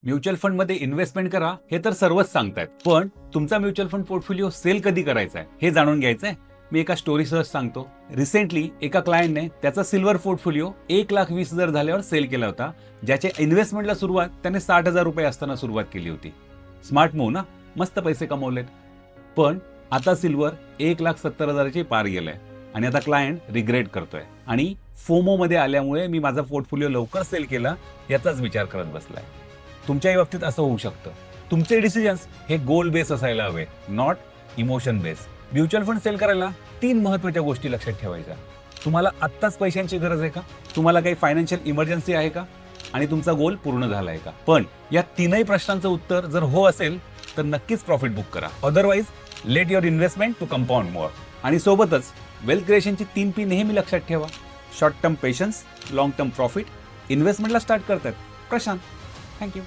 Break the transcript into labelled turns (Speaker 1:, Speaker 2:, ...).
Speaker 1: Mutual फंडमध्ये investment करा हे तर सर्वच सांगतायत, पण तुमचा म्युच्युअल फंड पोर्टफोलिओ सेल कधी करायचा आहे हे जाणून घ्यायचंय. मी एका स्टोरीसह सांगतो. रिसेंटली एका क्लायंटने त्याचा सिल्वर पोर्टफोलिओ 1,20,000 झाल्यावर सेल केला होता, ज्याच्या इन्व्हेस्टमेंटला सुरुवात त्याने 60,000 रुपये असताना सुरुवात केली होती. स्मार्ट मूव्ह ना, मस्त पैसे कमवलेत. पण आता सिल्वर 1,70,000ची पार गेलंय आणि आता क्लायंट रिग्रेट करतोय आणि फोमो मध्ये आल्यामुळे मी माझा पोर्टफोलिओ लवकर सेल केला याचाच विचार करत बसलाय. तुमच्याही बाबतीत असं होऊ शकतं. तुमचे डिसिजन्स हे गोल बेस असायला हवे, not emotion base. Mutual fund sell करायला 3 महत्त्वाच्या गोष्टी लक्षात ठेवायच्या. तुम्हाला आत्ताच पैशांची गरज आहे का? तुम्हाला काही फायनान्शियल इमर्जन्सी आहे का? आणि तुमचा गोल पूर्ण झालाय का? पण या तीनही प्रश्नांचं उत्तर जर हो असेल तर नक्कीच प्रॉफिट बुक करा. Otherwise let your investment to compound more. आणि सोबतच वेल्थ क्रिएशनची 3 P नेहमी लक्षात ठेवा. Short term patience, long term profit. इन्व्हेस्टमेंटला स्टार्ट करतात प्रशांत. थँक्यू.